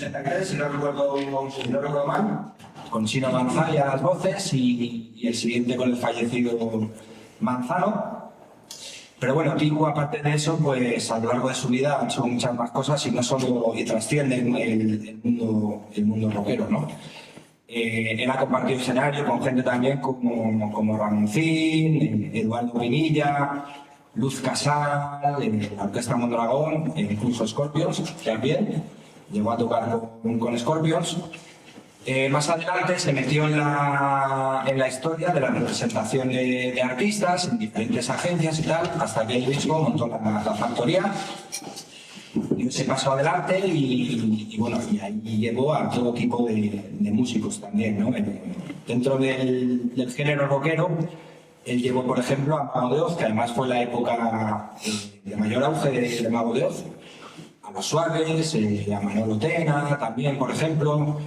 83, si no recuerdo mal, con Chino Manzaya a las voces y el siguiente con el fallecido Manzano. Pero bueno, Tiku, aparte de eso, pues a lo largo de su vida ha hecho muchas más cosas y no solo y trascienden el mundo rockero, ¿no? Él ha compartido escenario con gente también como Ramoncín, Eduardo Pinilla, Luz Casal, la Orquesta Mondragón, incluso Scorpions también. Llegó a tocar con Scorpions. Más adelante se metió en la historia de la representación de artistas en diferentes agencias y tal, hasta que él mismo montó la factoría. Y se pasó adelante y bueno, y ahí llevó a todo tipo de músicos también, ¿no? Dentro del género rockero, él llevó, por ejemplo, a Mago de Oz, que además fue la época de mayor auge de Mago de Oz, a Los Suaves, a Manolo Tena también, por ejemplo.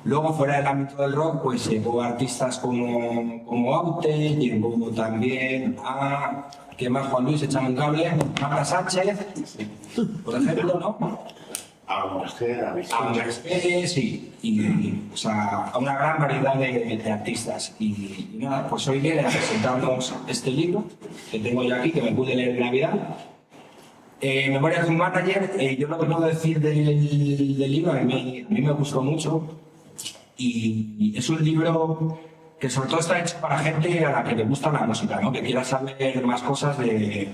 Luego, fuera del ámbito del rock, pues llevó a artistas como Aute, llevó también a... ¿Qué más, Juan Luis? Échame un cable. Marta Sánchez, por ejemplo, ¿no? A Mercedes, sí. O sea, a una gran variedad de artistas. Y nada, pues hoy viene a presentarnos este libro que tengo yo aquí, que me pude leer en Navidad. Memorias de un manager. Yo lo que puedo decir del libro, a mí me gustó mucho. Y es un libro que sobre todo está hecho para gente a la que le gusta la música, ¿no? Que quiera saber más cosas de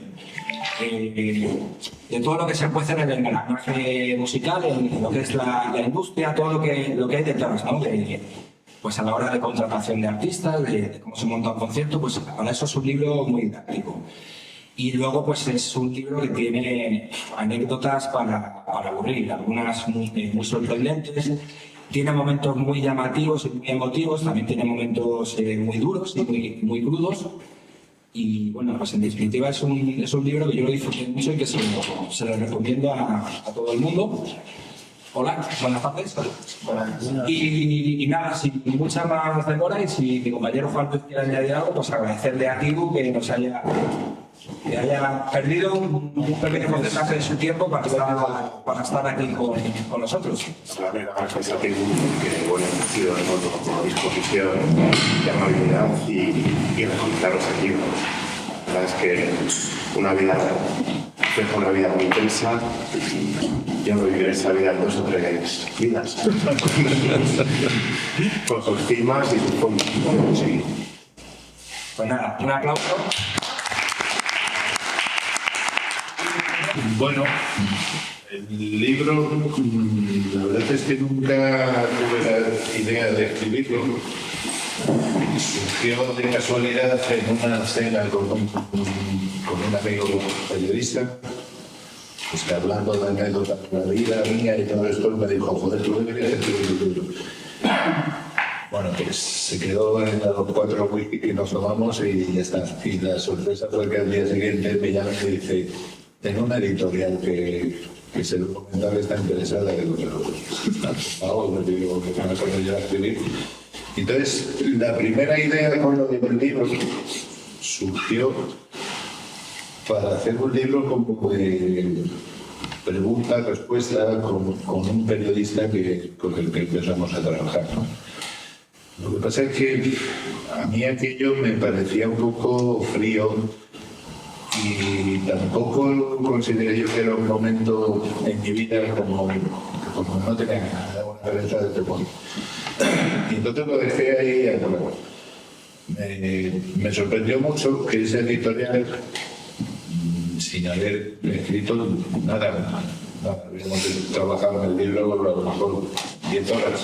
todo lo que se puede hacer en el engranaje musical, en lo que es la industria, todo lo que hay detrás, ¿no? Pues a la hora de contratación de artistas, de cómo se monta un concierto, pues para eso es un libro muy didáctico. Y luego pues es un libro que tiene anécdotas para aburrir, algunas muy sorprendentes. Tiene momentos muy llamativos y muy emotivos, también tiene momentos muy duros y muy crudos. Y bueno, pues en definitiva es un libro que yo lo disfruté mucho y que se lo recomiendo a todo el mundo. Hola, buenas tardes. Y nada, sin mucha más demora y si mi compañero Juan Luis quiere añadir algo, pues agradecerle a Tibu que haya perdido un pequeño porcentaje de su tiempo para estar aquí con nosotros. La verdad es que que bueno, ha sido con disposición, de amabilidad y resultar los aquí. La verdad es que una vida muy intensa y yo no viviré esa vida en 2 o 3 vidas. Con sus cimas y sus fondos. Sí. Pues nada, un aplauso. Bueno, el libro, la verdad es que nunca tuve la idea de escribirlo. Surgió de casualidad en una cena con un amigo periodista, pues que hablando de anécdotas de la vida mía y todo esto, me dijo, joder, tú deberías escribir un libro. Bueno, pues se quedó en los 4 whisky que nos tomamos y ya está. Y la sorpresa fue que al día siguiente me llama y me dice, tengo una editorial que se lo comentaba, está interesada en me digo que van a poner yo a escribir. Entonces, la primera idea con lo del libro surgió para hacer un libro como de pregunta-respuesta con un periodista con el que empezamos a trabajar, ¿no? Lo que pasa es que a mí aquello me parecía un poco frío y tampoco consideré yo que era un momento en mi vida como no tenía nada, una cabeza de deporte. Y entonces lo dejé ahí a nuevo. Me sorprendió mucho que esa editorial, sin haber escrito nada, habíamos trabajado en el libro a lo mejor 10 horas.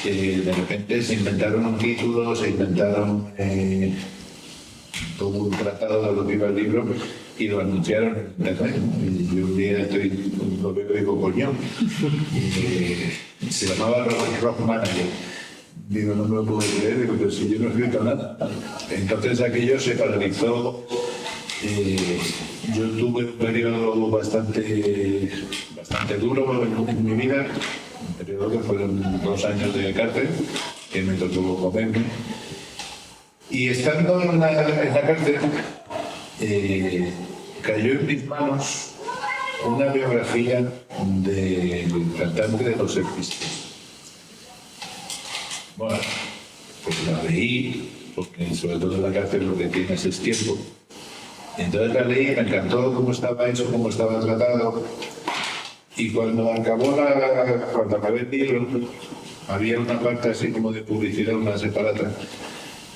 De repente se inventaron un título, se inventaron todo un tratado de lo que iba el libro y lo anunciaron en internet. Y yo un día lo veo y digo, coño. Se llamaba Rock Manager. Digo, no me lo puedo creer, digo, pero si yo no he escrito nada. Entonces aquello se paralizó. Yo tuve un periodo bastante duro en mi vida. Un periodo que fueron 2 años de cárcel, que me tocó comerme. Y estando en la cárcel, cayó en mis manos una biografía del cantante de los Sex Pistols. Bueno, pues la leí, porque sobre todo en la cárcel lo que tienes es tiempo. Entonces la leí, me encantó cómo estaba hecho, cómo estaba tratado. Y cuando acabé el libro, había una parte así como de publicidad, una separata,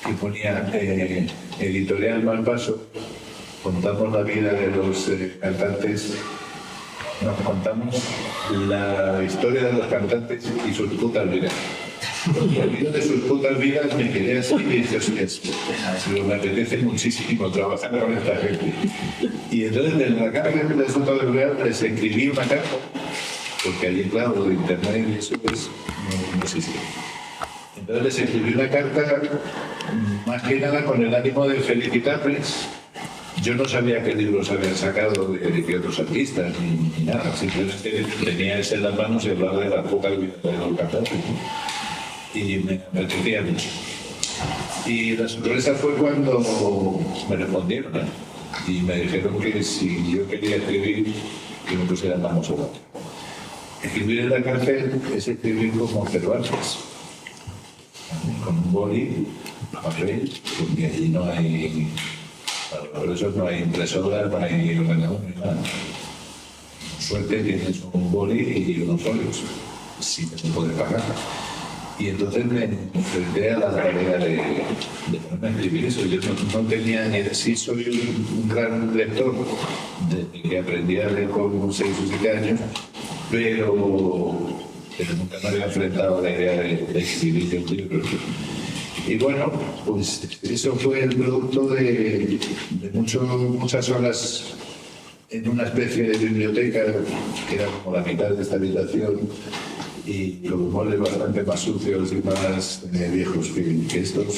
que ponía editorial Malpaso, contamos la vida de los cantantes, nos contamos la historia de los cantantes y sus putas vidas. Y al medio de sus putas vidas me quedé así y dije, hostias, me apetece muchísimo trabajar con esta gente. Y entonces desde la cárcel de Soto del Real les escribí una carta, porque allí, claro, lo de internet y eso pues, no existía. Entonces les escribí una carta, más que nada con el ánimo de felicitarles. Yo no sabía qué libros habían sacado de otros artistas, ni nada, simplemente tenía ese en las manos y hablar de la poca vida de los cantantes. Y me apetecía mucho. Y la sorpresa fue cuando me respondieron y me dijeron que si yo quería escribir, que me pusieran manos a la obra. Escribir en la cárcel es escribir como Cervantes, con un boli, papel, porque allí no hay, por eso no hay impresora, no hay ordenador, ni nada. Con suerte tienes un boli y unos folios, si te puede pagar. Y entonces me enfrenté a la tarea de ponerme a escribir eso. Yo no tenía ni idea. Sí soy un gran lector desde que aprendí a leer con 6 o 7 años, pero nunca me había enfrentado a la idea de escribir un libro. Y bueno, pues eso fue el producto de muchas horas en una especie de biblioteca que era como la mitad de esta habitación, y los muebles bastante más sucios y más viejos que estos.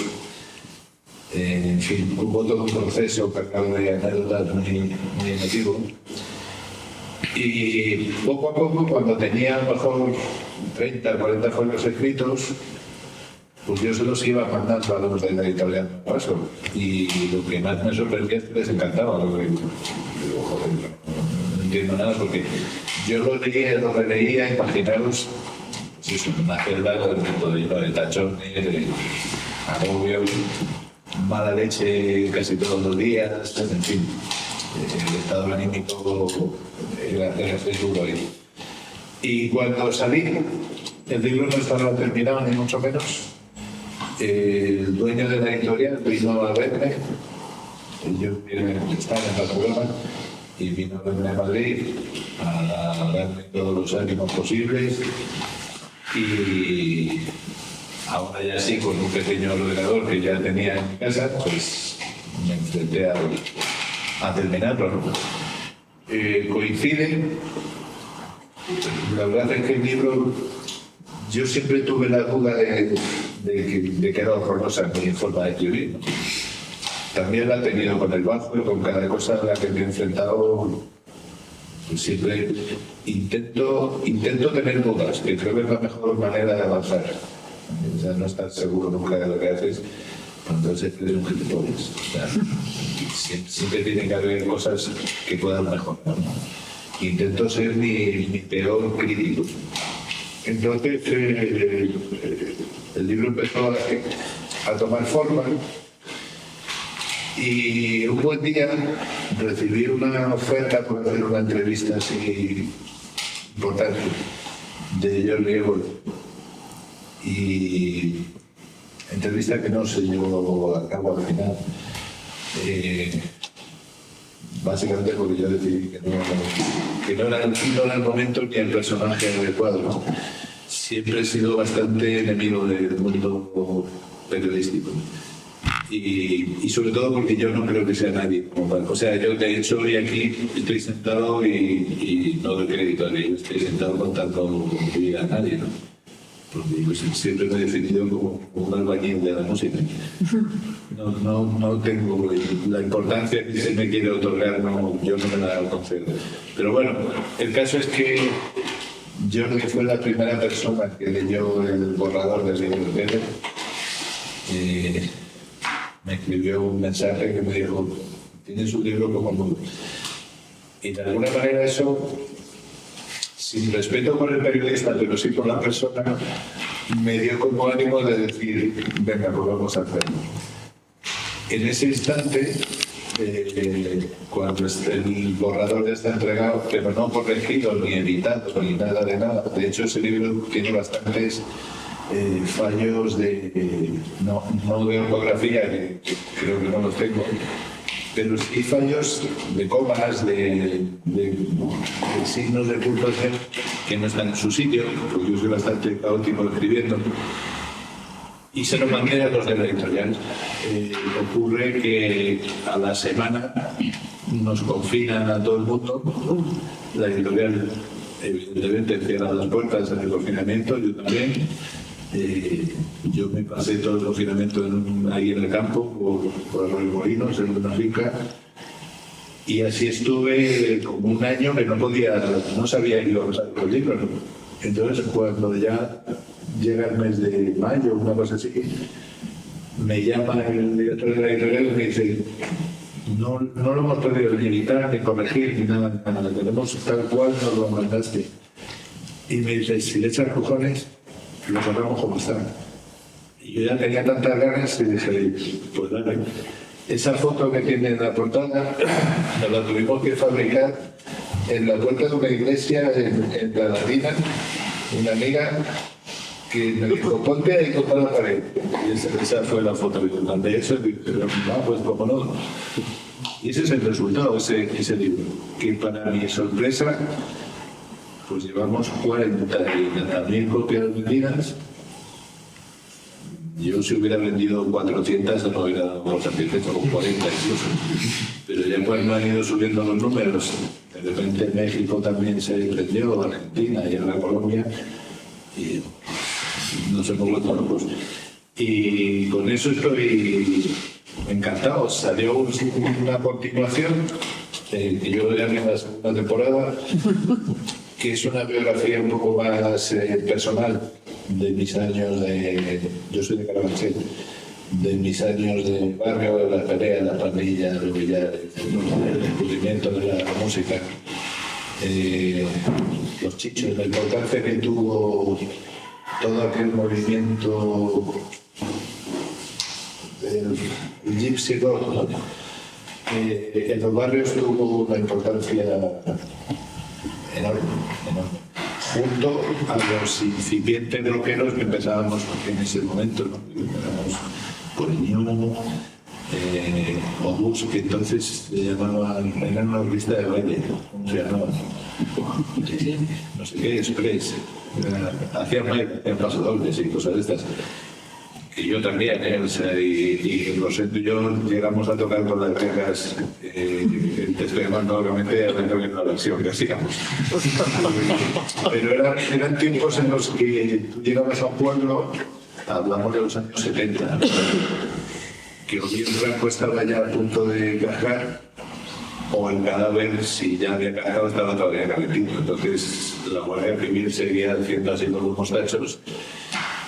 En fin, hubo todo un proceso cargado de anécdotas muy emotivo. Y poco a poco, cuando tenía a lo mejor 30, 40 folios escritos, pues yo se los iba mandando a los de la editorial Paso. Y lo que más me sorprendía es que les encantaba. Joder, no entiendo nada, porque yo lo leía, lo releía, imaginaros, pues eso, una celda todo lleno de tachones, de agobios, mala leche casi todos los días, en fin, el estado anímico era duro ahí. Y cuando salí, el libro no estaba terminado, ni mucho menos. El dueño de la editorial vino a verme, yo estaba en Barcelona, y vino a verme a Madrid a darme todos los ánimos posibles. Y ahora ya sí, con un pequeño ordenador que ya tenía en mi casa, pues me enfrenté a terminarlo, ¿no? Coincide, la verdad es que el libro, yo siempre tuve la duda de que era horrorosa mi forma de escribir, ¿no? También la he tenido con el bajo y con cada cosa a la que me he enfrentado. Pues siempre intento tener dudas, que creo que es la mejor manera de avanzar. O sea, no estar seguro nunca de lo que haces, entonces eres un gilipollas. O sea, siempre tiene que haber cosas que puedan mejorar, ¿no? Intento ser mi peor crítico. Entonces, el libro empezó a tomar forma. Y un buen día recibí una oferta por hacer una entrevista así importante de Jordi Évole. Y entrevista que no se llevó a cabo al final. Básicamente porque yo decidí que no era el momento ni el personaje adecuado, ¿no? Siempre he sido bastante enemigo del mundo periodístico. Y sobre todo porque yo no creo que sea nadie como tal. O sea, yo de hecho hoy aquí estoy sentado y no doy crédito a ello, estoy sentado contando mi vida a nadie, ¿no? Porque yo siempre me he definido como un albañil de la música. No tengo la importancia que se me quiere otorgar, yo no me la concedo. Pero bueno, el caso es que Jordi fue la primera persona que leyó el borrador del libro de Pérez. Me escribió un mensaje que me dijo: tienes un libro como nuevo. Y de alguna manera eso, sin respeto por el periodista, pero sí por la persona, me dio como ánimo de decir, venga, pues vamos a hacerlo. En ese instante, cuando el borrador ya está entregado, pero no corregido, ni editado, ni nada de nada. De hecho, ese libro tiene bastantes fallos no de ortografía, que creo que no los tengo, pero sí fallos de comas, de signos de puntuación que no están en su sitio, porque yo soy bastante caótico escribiendo. Y se lo mandé a los de la editorial. Ocurre que a la semana nos confinan a todo el mundo. La editorial, evidentemente, cierra las puertas en el confinamiento, yo también. Yo me pasé todo el confinamiento ahí en el campo, por los molinos, en una finca. Y así estuve como un año que no sabía que iba a pasar los libros. Entonces, cuando ya llega el mes de mayo, una cosa así, me llama el director de la editorial y me dice: no lo hemos podido ni editar, ni corregir, ni nada, lo tenemos tal cual nos lo mandaste. Y me dice: si le echas cojones, lo sacamos como está. Y yo ya tenía tantas ganas y dije: pues dale. Esa foto que tiene en la portada nos la tuvimos que fabricar en la puerta de una iglesia en la Latina. Una amiga que me dijo: ponte ahí contra la pared. Y esa fue la foto que mandé. Eso, pero pues como no. Y ese es el resultado, ese libro. Que para mi sorpresa, pues llevamos 40.000 copias vendidas. Yo si hubiera vendido 400 no hubiera dado satisfecho con 40 incluso. Pero ya cuando han ido subiendo los números, de repente México también se vendió, Argentina y ahora Colombia, y nos hemos vuelto locos. Y con eso estoy encantado. Salió una continuación, que yo ya en la segunda temporada, que es una biografía un poco más personal de mis años yo soy de Carabanchel, de mis años de barrio, de la pelea, la pandilla, el billar, el descubrimiento de la música, los chichos, la importancia que tuvo todo aquel movimiento del Gypsy Rock, ¿no? En los barrios tuvo una importancia enorme. Junto a los incipientes rockeros que empezábamos en ese momento, ¿no? Empezamos por Ñuno, Obús, que entonces se llamaban, eran una orquesta de baile, ¿cómo se llamaban? No sé qué, Express, hacían baile, hacían pasodobles y cosas de estas. Y yo también, o sea, y Rosendo y yo llegamos a tocar con las reglas, te estoy llamando obviamente a la versión que hacíamos. Pero eran tiempos en los que tú llegabas a un pueblo, hablamos de los años 70, que o bien Franco estaba ya a punto de cargar, o el cadáver, si ya había cargado, estaba todavía calentito. Entonces la Guardia Civil seguía haciendo así con los mostachos.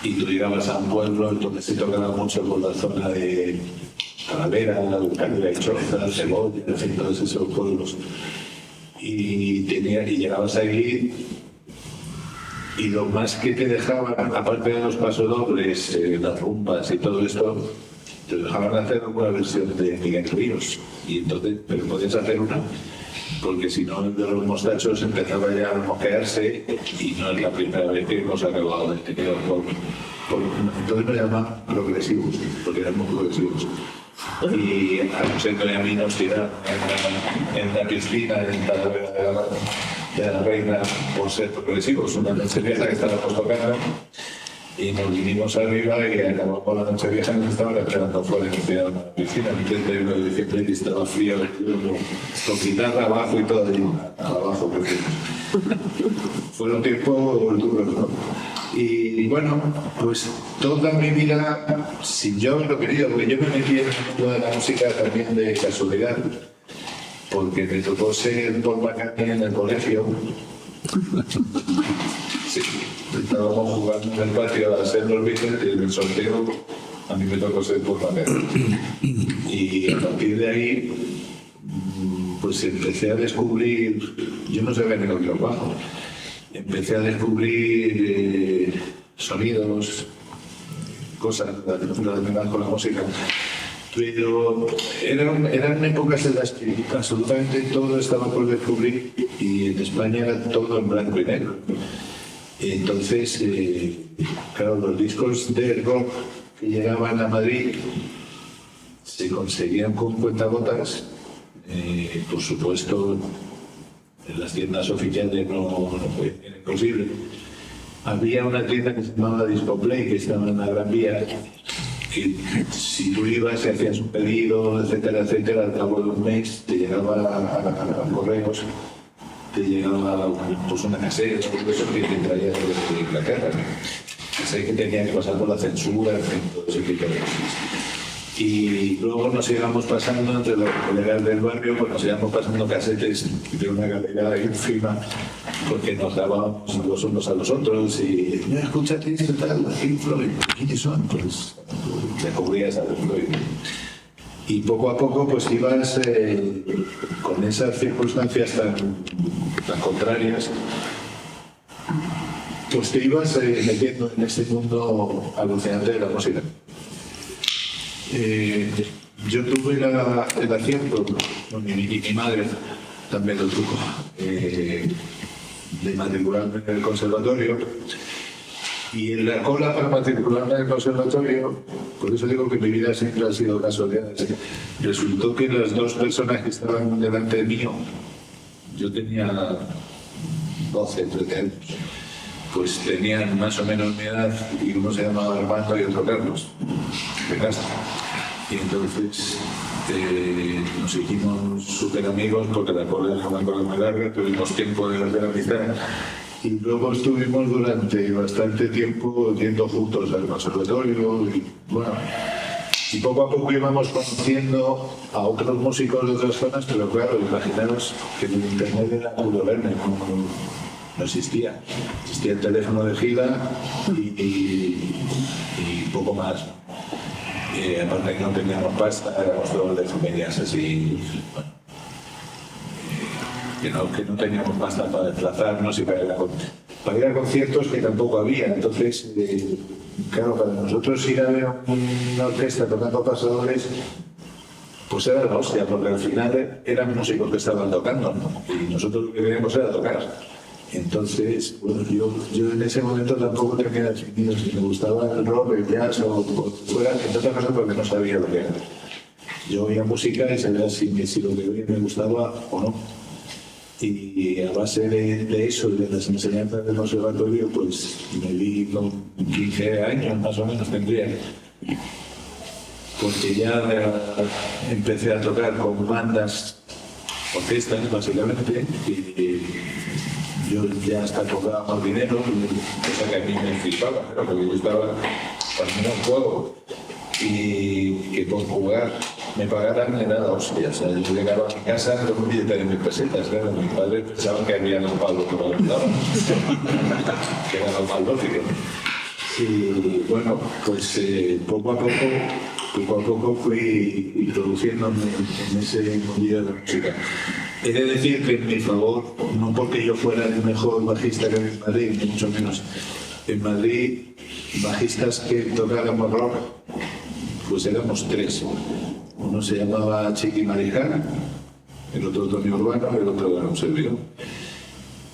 Y tú llegabas a un pueblo donde se tocaba mucho por la zona de Talavera, Canela y Choza, Cebolla, en todos esos pueblos. Y llegabas ahí y lo más que te dejaban, aparte de los pasodobles, las rumbas y todo esto, te dejaban hacer una versión de Miguel Ríos. Y entonces, pero podías hacer una, porque si no, el de los mostachos empezaba ya a moquearse y no es la primera vez que hemos acabado de tener entonces nos llaman progresivos, porque éramos progresivos. Y a Rosendo y a mí nos tiraron en la piscina, en Talavera de la Reina, por ser progresivos, una noche vieja que estábamos tocando. Y nos vinimos arriba y acabamos la noche vieja y nos estaban esperando fuera de la piscina el 31 de diciembre y estaba frío, con guitarra abajo y todo allí, abajo. Fueron tiempos duros, ¿no? Y bueno, pues toda mi vida, sin yo haberlo querido, porque yo me metí en el mundo de la música también de casualidad, porque me tocó ser Paul McCartney en el colegio. Sí, estábamos jugando en el patio a ser los Beatles y en el sorteo a mí me tocó ser Paul McCartney. Y a partir de ahí pues empecé a descubrir, yo no sabía ni lo que era el bajo, empecé a descubrir sonidos, cosas relacionadas con la música. Pero eran épocas en las que absolutamente todo estaba por descubrir y en España era todo en blanco y negro. Entonces, claro, los discos de rock que llegaban a Madrid se conseguían con cuentagotas. Por supuesto, en las tiendas oficiales no era imposible. Había una tienda que se llamaba Discoplay, que estaba en la Gran Vía, que si tú ibas y hacías un pedido, etcétera, etcétera, al cabo de un mes te llegaba a correos, te llegaba pues una caseta, todo eso que te traía de Inglaterra. Sé que tenía que pasar por la censura, en fin, todo ese tipo de cosas. Y luego nos íbamos pasando entre los colegas del barrio, pues nos íbamos pasando casetes de una galera encima, porque nos dábamos los unos a los otros y no, escúchate esto tal, Pink Floyd, ¿quiénes son? Pues descubrías a Pink Floyd. Y poco a poco pues ibas con esas circunstancias tan contrarias, pues te ibas metiendo en este mundo alucinante de la música. Yo tuve el acierto, y mi madre también lo tuvo, de matricularme en el conservatorio. Y en la cola para matricularme en el conservatorio, por eso digo que mi vida siempre ha sido casualidad. Resultó que las dos personas que estaban delante mío, yo tenía 12, 13 años, pues tenían más o menos mi edad, y uno se llamaba Armando y otro Carlos, de casa. Y entonces nos hicimos súper amigos porque la cola era una cola muy larga, tuvimos tiempo de hacer amistad. Y luego estuvimos durante bastante tiempo yendo juntos al conservatorio y bueno, y poco a poco íbamos conociendo a otros músicos de otras zonas, pero claro, imaginaros que el internet era puro verde, no existía. Existía el teléfono de gira y poco más. Aparte que no teníamos pasta, éramos todos de familias así, bueno, que no teníamos pasta para desplazarnos y para ir a conciertos que tampoco había. Entonces, claro, para nosotros ir a ver una orquesta tocando pasadores, pues era la hostia, porque al final eran músicos que estaban tocando, ¿no? Y nosotros lo que queríamos era tocar. Entonces, bueno, yo en ese momento tampoco tenía definido si me gustaba el rock, el jazz o fuera, entre otras cosas porque no sabía lo que era. Yo oía música y sabía si lo que oía me gustaba o no. Y a base de eso, de las enseñanzas del conservatorio, pues me vi con 15 años más o menos tendría. Porque ya empecé a tocar con bandas, orquestas básicamente, y yo ya hasta cobraba más dinero, cosa que a mí me flipaba, pero porque yo estaba para un juego y que por jugar me pagaran era la hostia. O sea, yo llegaba a mi casa con un billete de 1000 pesetas, claro. Mi padre pensaba que había un palo que me lo daban, que era lo más lógico. Y bueno, pues poco a poco fui introduciéndome en ese mundillo de la música. He de decir que en mi favor, no porque yo fuera el mejor bajista que había en Madrid, ni mucho menos. En Madrid, bajistas que tocáramos rock, pues éramos 3. Uno se llamaba Chiqui Marijana, el otro Tony Urbano, el otro era un servidor.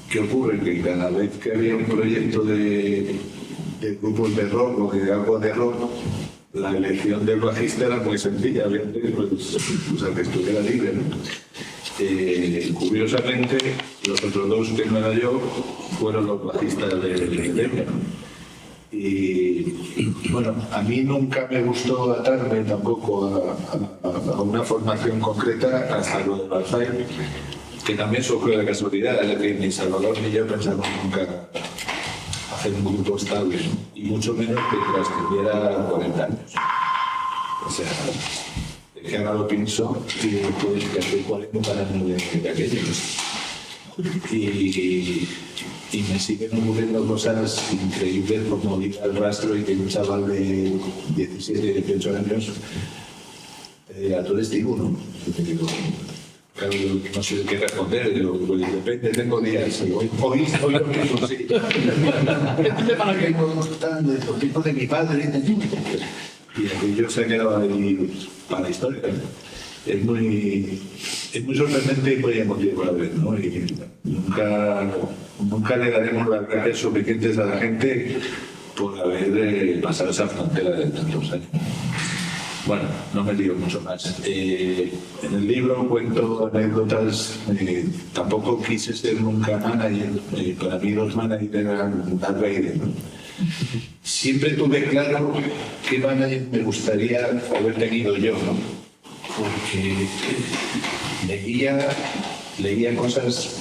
¿Qué ocurre? Que cada vez que había un proyecto de grupos de rock o de algo de rock, la elección del bajista era muy sencilla, había pues, al que estuviera libre, ¿no? Curiosamente, los otros dos que no era yo fueron los bajistas de Demian. Y bueno, a mí nunca me gustó atarme tampoco a una formación concreta hasta lo de Alzheimer, que también surgió de casualidad, es decir, ni Salvador ni yo pensamos nunca hacer un grupo estable, ¿no? Y mucho menos que tras que tuviera 40 años. O sea, que ahora lo pienso y pues que hace 40 años de aquellos. Y me siguen ocurriendo cosas increíbles como ir al rastro y que un chaval de 17, 18 años a todo este ¿no? Claro, yo no sé qué responder, yo pues, depende, tengo días. Hoy lo mismo, sí. Depende para que los tipos de mi padre. Y aquello se ha quedado ahí para la historia. Es muy sorprendente y muy emotivo a la vez, ¿no? Y nunca le daremos las gracias suficientes a la gente por haber pasado esa frontera de tantos años. Bueno, no me lío mucho más. En el libro cuento anécdotas. Tampoco quise ser nunca manager. Para mí los managers eran Darth Vader, ¿no? Siempre tuve claro qué manager me gustaría haber tenido yo, ¿no? Porque leía cosas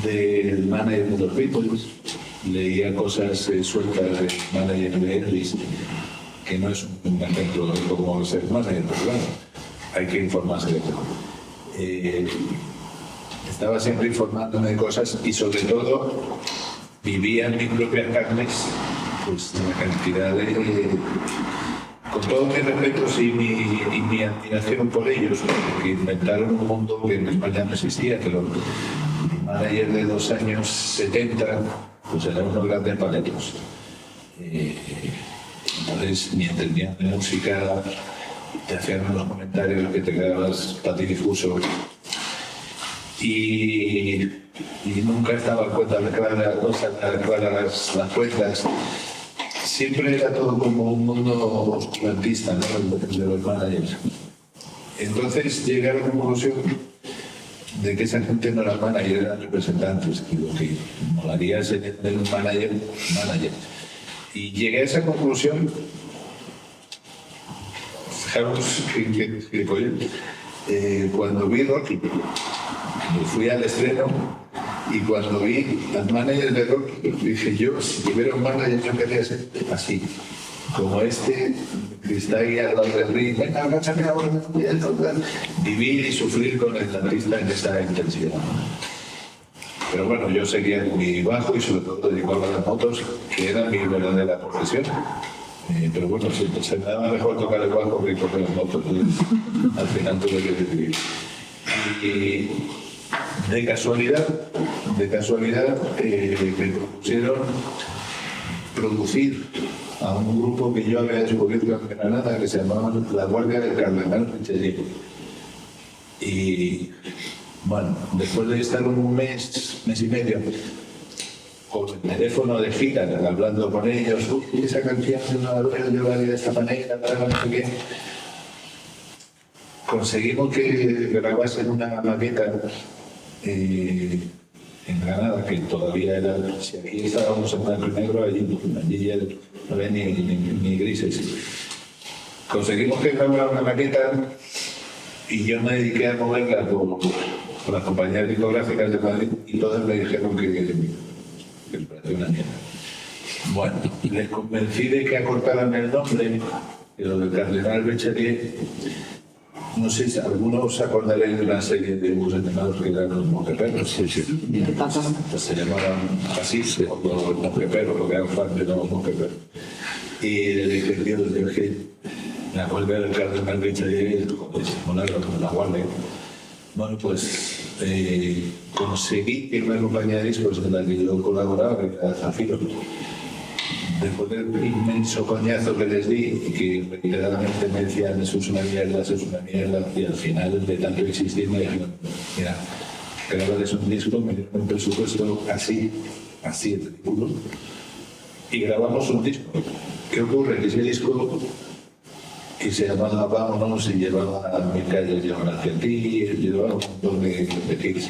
del manager de los Beatles, leía cosas sueltas del manager de Elvis, que no es un ejemplo de cómo ser manager, pero claro, hay que informarse de eso. Estaba siempre informándome de cosas y sobre todo vivía en mis propias carnes pues la cantidad de... con todos mis respetos y mi admiración por ellos, que inventaron un mundo que en España no existía, que los managers de los años 70 pues eran unos grandes paletos. Entonces ni entendían de música, te hacían unos comentarios que te quedabas patidifuso y nunca estaba claras las cuentas. Siempre era todo como un mundo oscurantista, ¿no? De los managers. Entonces llegué a la conclusión de que esa gente no era manager, eran representantes, y lo que molaría es tener un manager. Y llegué a esa conclusión, fijaros que cuando vi Rocky, fui al estreno. Y cuando vi al manager de Rocky, dije yo, si tuviera un manager, yo quería ser así. Como este, que está ahí al lado del ring, venga, agáchame ahora, vivir y sufrir con el artista en esa intensidad. Pero bueno, yo seguía muy bajo y sobre todo dedicaba a las motos, que era mi verdadera profesión. Pero bueno, se me daba mejor tocar el bajo que correr las motos. Al final tuve que decidir. Y de casualidad, me propusieron producir a un grupo que yo había descubierto en Granada que se llamaba La Guardia del Cardenal Richelieu. Y bueno, después de estar un mes y medio con el teléfono de gira, hablando con ellos, esa canción no la voy a llevar de esta manera, no sé qué. Conseguimos que grabasen una maqueta en Granada, que todavía era, si aquí estábamos en blanco y negro, allí ya no había ni grises. Conseguimos que grabara una maqueta y yo me dediqué a moverla con las compañías discográficas de Madrid y todas me dijeron que me parecía una mierda. Bueno, les convencí de que acortaran el nombre, que lo del Cardenal Richelieu. No sé si algunos os acordaréis de una serie de dibujos animados que eran los Mosqueperros. Sí. Pues se llamaban así, los Mosqueperros, porque eran fans de los Mosqueperros. Y le dije, tío, que la Guardia del Cardenal Richelieu, la Guardia. Bueno, pues conseguí que una compañía de discos en la que yo colaboraba, que era Zafiro, después del inmenso coñazo que les di y que reiteradamente me decían eso es una mierda, y al final de tanto insistir me dijeron, mira, grabales un disco, me dieron un presupuesto así de ridículo y grabamos un disco. ¿Qué ocurre? Que ese disco, que se llamaba Vámonos, y llevaba Mil calles llevan hacia ti, llevaba un montón de hits.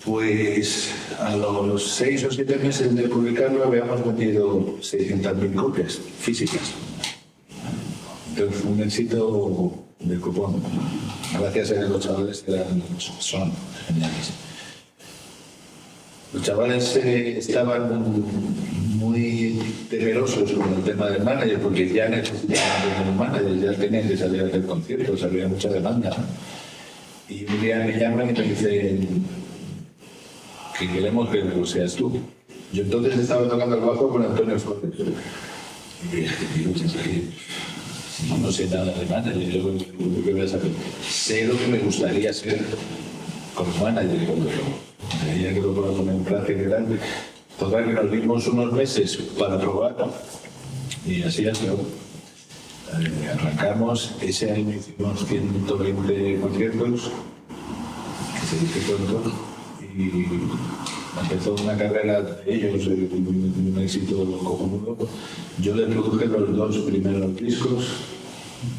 Pues a los 6 o 7 meses de publicarlo habíamos vendido 600.000 copias físicas. Entonces fue un éxito de copón. Gracias a los chavales que son geniales. Los chavales estaban muy temerosos con el tema del manager, porque ya necesitaban un manager, ya tenían que salir a hacer conciertos, había mucha demanda. Y un día me llaman y me dicen que queremos que lo seas tú. Yo entonces estaba tocando el bajo con Antonio Flores. Y dije, no sé nada de manager, yo lo que voy a saber. Sé lo que me gustaría ser como manager, pero ya que lo puedo poner en práctica y tal. Total, que nos dimos unos meses para probar y así ha sido. Arrancamos, ese año hicimos 120 conciertos, que se dice pronto, y empezó una carrera de ellos, un éxito cojonudo. Yo le produje los 2 primeros discos,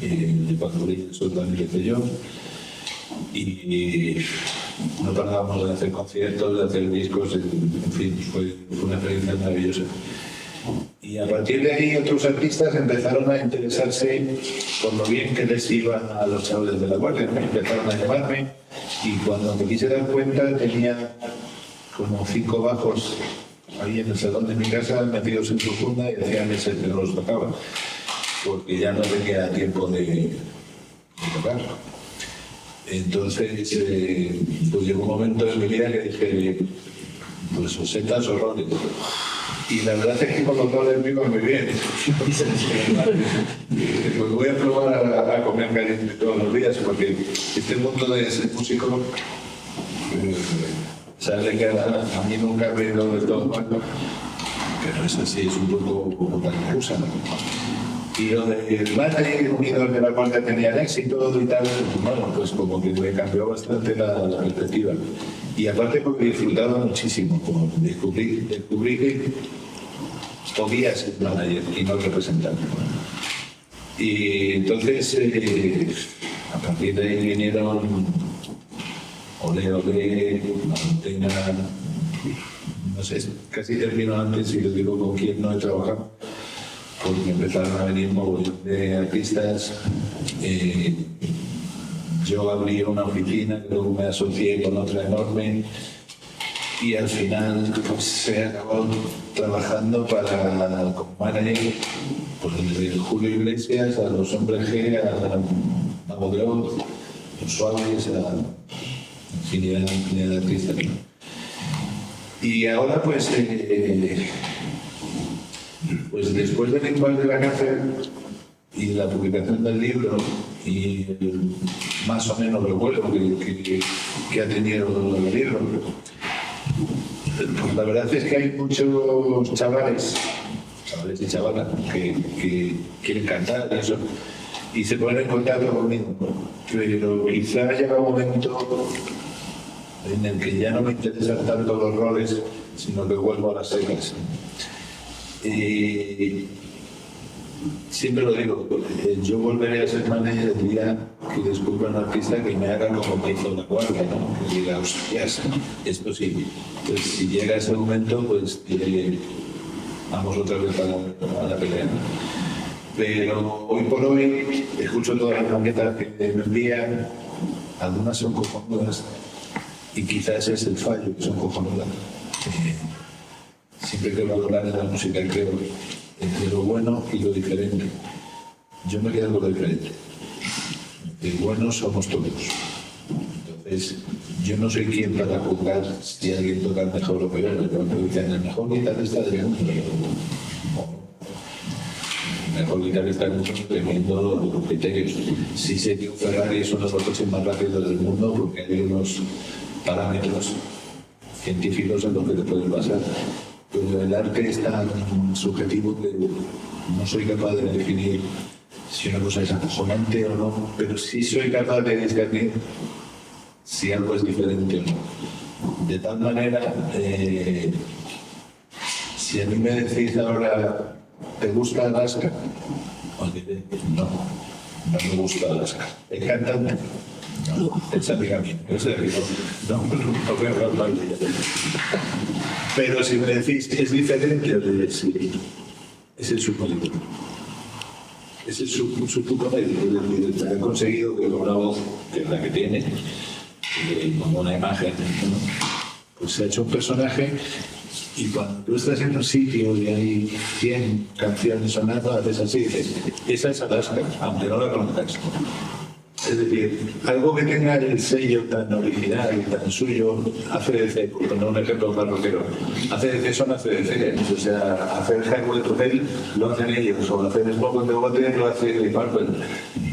de Pascual y Sultán y hice yo, y no parábamos de hacer conciertos, de hacer discos, en fin, fue una experiencia maravillosa. Y a partir de ahí otros artistas empezaron a interesarse por lo bien que les iba a los chavales de la Guardia, empezaron a llamarme y cuando me quise dar cuenta tenía como 5 bajos ahí en el salón de mi casa metidos en su funda y hacía meses que no los tocaba porque ya no tenía tiempo de tocar. Entonces pues llegó un momento en mi vida que dije pues o setas o roles. Y la verdad es que con los roles me iba muy bien. Pues voy a probar a comer caliente todos los días porque este mundo de ser músico sabe que a mí nunca me ha ido del todo mal, pero eso sí es un poco confusa. Y lo del manager unido de la cual tenían éxito y tal, bueno, pues como que me cambió bastante la perspectiva. Y aparte porque disfrutaba muchísimo, como descubrí que podía ser manager y no representante. Y entonces, a partir de ahí vinieron Ole Ole, Mantena, no sé, casi termino antes y les digo con quién no he trabajado, porque empezaron a venir un montón de artistas. Yo abrí una oficina, luego me asocié con otra enorme y al final pues, se acabó trabajando como manager pues, desde Julio Iglesias a los Hombres G, a Bodrón, los Suaves, a infinidad de artistas. Y ahora pues después del igual de la cárcel y la publicación del libro y más o menos el vuelo que ha tenido el libro, pues la verdad es que hay muchos chavales y chavalas que quieren cantar y eso, y se ponen en contacto conmigo, pero quizá llega un momento en el que ya no me interesan tanto los roles, sino que vuelvo a las secas. Y siempre lo digo, yo volveré a ser manager el día que descubra un artista que me haga como me hizo la Guardia, ¿no? Que diga, hostias, es posible. Entonces, si llega ese momento, pues vamos otra vez a la pelea. Pero hoy por hoy escucho todas las maquetas que me envían, algunas son cojonudas y quizás ese es el fallo, que son cojonudas. Siempre quiero hablar de la música, creo entre lo bueno y lo diferente. Yo me quedo con lo diferente. El bueno somos todos. Entonces, yo no soy quien para juzgar si alguien toca mejor o peor. Cuando dicen el mejor guitarrista del mundo, el mejor guitarrista del mundo dependiendo los criterios. Sí sé que un Ferrari es uno de los coches más rápidos del mundo porque hay unos parámetros científicos en los que te pueden basar. Pero el arte es tan subjetivo que no soy capaz de definir si una cosa es acojonante o no, pero sí soy capaz de discernir si algo es diferente o no. De tal manera, si a mí me decís ahora, ¿te gusta Alaska? Os diré, no me gusta Alaska. ¿Es cantante? No, es amiga mía. No voy a hablar mal de ella. Pero si me decís, ¿es diferente? Os diré, sí. Es el submarino. Ese es su puto medio. Ha conseguido que con una voz, que es la que tiene, con una imagen, ¿no? Pues se ha hecho un personaje y cuando tú estás en un sitio y hay 100 canciones sonando, haces así, dices, esa es Alaska, aunque no la conozcas. Es decir, algo que tenga el sello tan original y tan suyo, ACDC, por poner un ejemplo más rockero, ACDC son ACDC, o sea, hacer Highway to Hell lo hacen ellos, o hacer Smoke on the Water lo hace Deep Purple.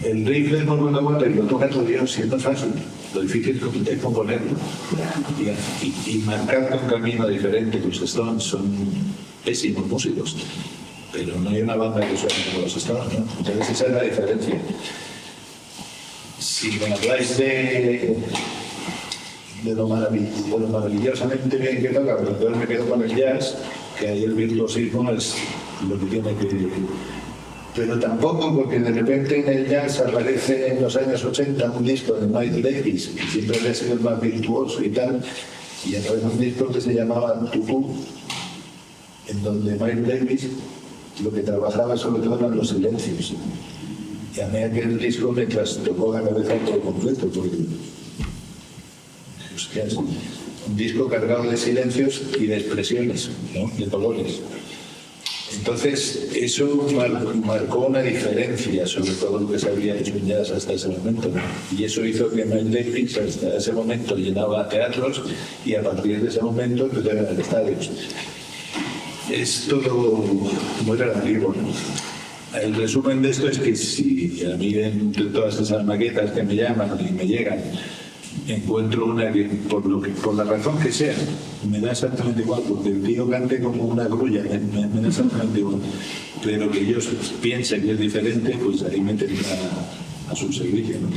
El riff de Smoke on the Water lo toca todo Dios, siendo fácil, lo difícil es componerlo y marcar un camino diferente. Los Stones son pésimos músicos, pero no hay una banda que suene como los Stones, ¿no? Entonces esa es la diferencia. Si me habláis de lo maravillosamente bien que toca, pero entonces me quedo con el jazz, que ahí el virtuosismo es lo que tiene que... Pero tampoco, porque de repente en el jazz aparece en los años 80 un disco de Miles Davis, que siempre había sido el más virtuoso y tal, y a través de un disco que se llamaba Tupu, en donde Miles Davis lo que trabajaba sobre todo eran los silencios. Y a mí aquel disco me trastocó la cabeza por completo, porque hostia, es un disco cargado de silencios y de expresiones, ¿no? De colores. Entonces, eso marcó una diferencia sobre todo lo que se había hecho en jazz hasta ese momento, ¿no? Y eso hizo que Miles Davis hasta ese momento llenaba teatros y a partir de ese momento empezó a llenar estadios. Es todo muy relativo, ¿no? El resumen de esto es que si a mí de todas esas maquetas que me llaman y me llegan, encuentro una que por la razón que sea, me da exactamente igual, porque el tío cante como una grulla, me da exactamente igual, pero que yo piense que es diferente, pues ahí me tendrá a su servicio, ¿no?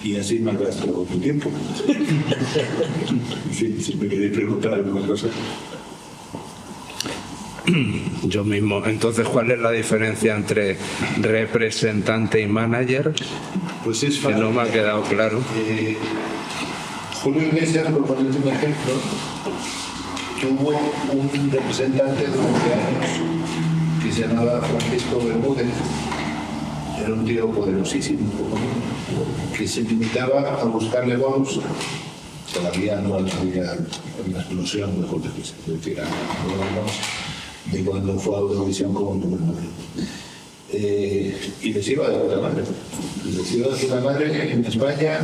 Y así me arrastro tu tiempo. Sí, si me queréis preguntar alguna cosa. Yo mismo. Entonces, ¿cuál es la diferencia entre representante y manager? Pues es fácil. Que no me ha quedado claro. Julio Iglesias, por ponerse un ejemplo, tuvo un representante durante años que se llamaba Francisco Bermúdez. Era un tío poderosísimo que se limitaba a buscarle bonos. Todavía no había una explosión de Julio Iglesias, es decir, de cuando fue a Eurovisión como gobernador. Y les iba de puta madre. Les iba de puta madre en España,